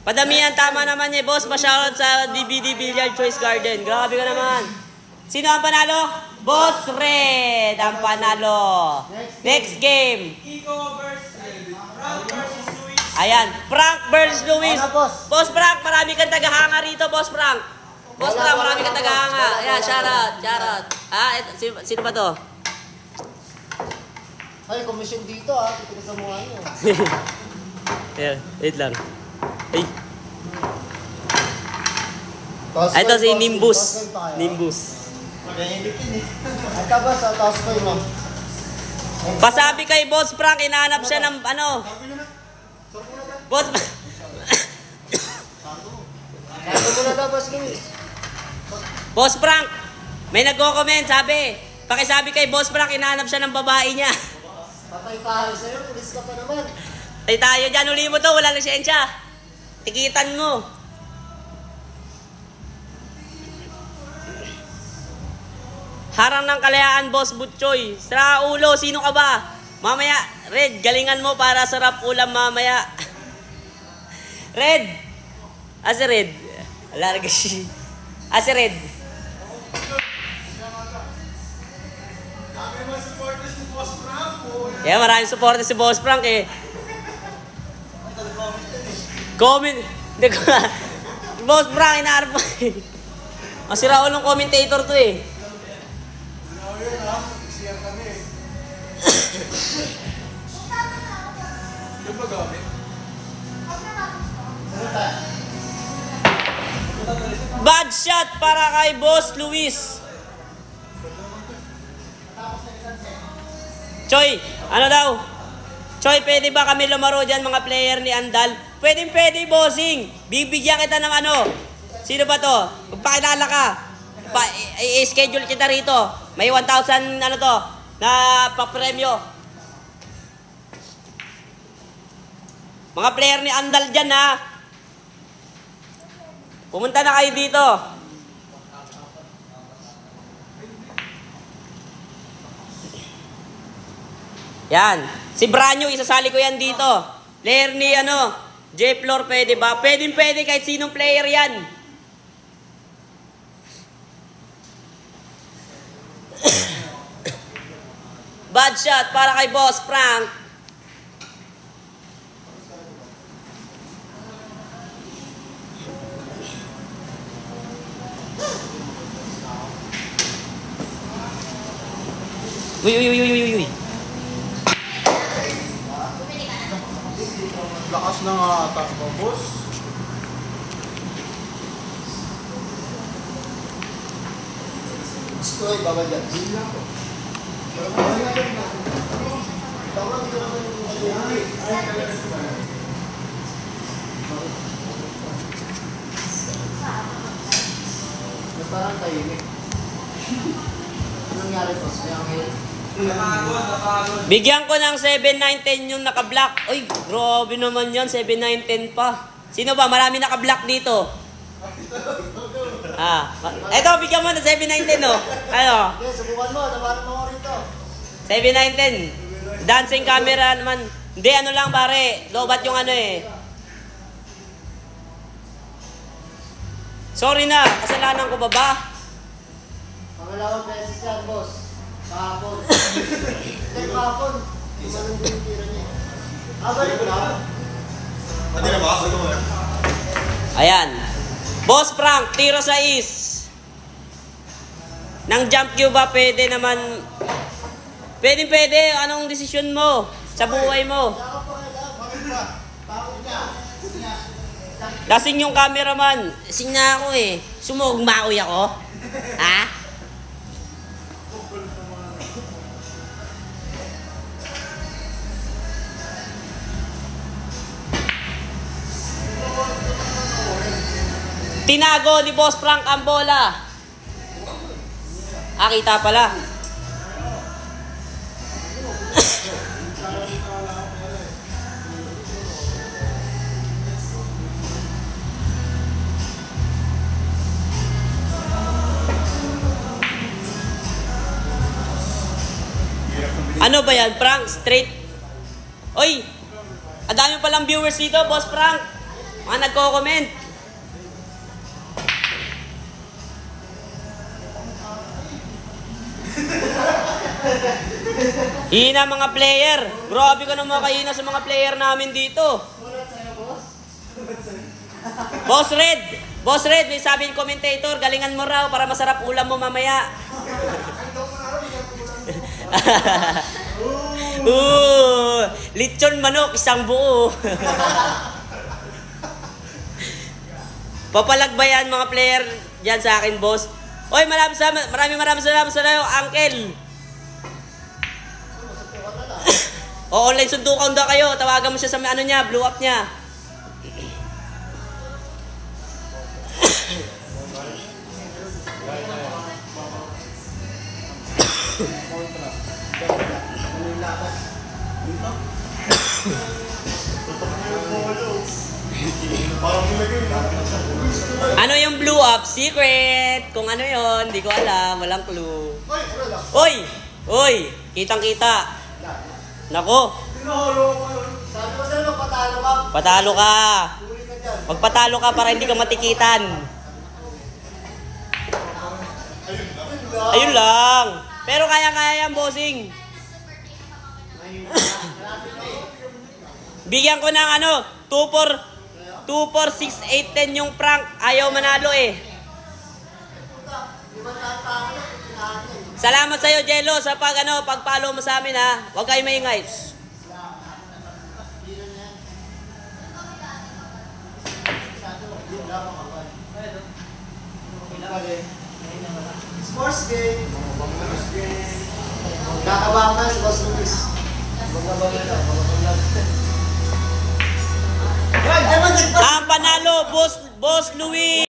Padamihan, tama naman niya, boss. Pa-shoutout sa DVD Billiard Choice Garden. Grabe ka naman. Sino ang panalo? Boss Red ang panalo. Next game. Iko versus Frank versus Luis. Ayan, Frank versus Luis. Boss Frank, marami kang tagahanga rito, Boss Frank. Boss Frank, marami kang tagahanga. Ayan, shoutout. Ah, sino ba to? Ay, komisyon dito ah. Ito sa mukha niyo. Ayan, wait lang. Ay. Ay, ito si Nimbus. Nimbus. Ay, tabas, taas ko yun. Pasabi kay Boss Frank, inahanap siya ng ano. Boss Sabi mo na daw, Boss Luis. Boss Frank, may nagko-comment, sabi. Pakisabi kay Boss Frank, inahanap siya ng babae niya. Patay tayo sa'yo, pulis ka pa naman. Tay tayo dyan, uli mo to, wala lisensya. Tikitan mo. Harang ng kalayaan, Boss Butchoy. Sira ulo, sino ka ba? Mamaya, Red, galingan mo para sarap ulam mamaya. Red! Si Red. Wala na kasi. Si Red. Yeah, maraming supporters si Boss Frank eh. Comment. Hindi ko na. Boss Frank, inaarap mo eh. Masira ulong commentator to eh. Bad shot para kay Boss Luis. Choy, ano daw? Choy, pwede ba kami lumaro dyan mga player ni Andal? Pwede, bossing. Bibigyan kita ng ano. Sino ba to? Magpakilala ka. I-schedule kita rito. May 1,000 ano to na papremyo. Mga player ni Andal dyan ha. Pumunta na kayo dito. Yan. Si Branyo, isasali ko yan dito. Player ni ano, J-Floor, pwede ba? Pwede kahit sinong player yan. Bad shot para kay Boss Frank. Uy. Lakas ng attack mo, boss. Gusto ko ibaba dyan. Parang tahimik. Anong nangyari, boss? May angel? Bigyan ko ng 7-9-10 yung naka-block. Uy, grabe naman yan. 7-9-10 pa. Sino ba? Marami naka-block dito. Eto, bigyan mo ng 7-9-10 oh. Ano? Okay, subukan mo. Nabaran mo ko rito. 7-9-10. Dancing camera naman. Hindi, ano lang pare. Lobat yung ano eh. Sorry na. Kasalanan ko ba? Pangalawang beses yan, boss. Kahapon. Hindi, kahapon. Imanong din yung tira niya. Balik na. Hindi na ba? Ito mo na. Ayan. Boss Frank, tiro sa is. Nang jump cue ba? Pwede naman. Pwede. Anong desisyon mo sa buhay mo? Lasing yung cameraman. Lasing na ako eh. Sumugmaoy ako. Ha? Tinago ni Boss Frank ang bola. Kita pala. Ano ba yan, Frank? Straight? Oy! Ang dami palang viewers dito, Boss Frank. Mga nagko-comment. Hina mga player. Grabe ka naman kahina sa mga player namin dito. Boss Red. Boss Red, may sabi yung commentator, galingan mo raw para masarap ulam mo mamaya. Lechon manok, isang buo. Papalagbayan mga player dyan sa akin, boss. Oy, maraming salamat sa iyo, Uncle. O, online sundukan daw kayo. Tawagan mo siya sa ano niya, blue up niya. Ano yung blue up? Secret! Kung ano yon, di ko alam. Walang clue. Oy! Kitang-kita. Nako. Sabi ko sa'yo, patalo ka. Patalo ka. Huli ka dyan. Magpatalo ka para hindi ka matikitan. Ayun lang. Pero kaya-kaya yan, bossing. Bigyan ko ng 2, 4, 6, 8, 10 yung prank. Ayaw manalo eh. Salamat sa iyo, Jello, sa pag-follow mo sa amin ha. Huwag kayo maingay. Sports game. Kakabahan si Boss Luis. Ang panalo, Boss Luis.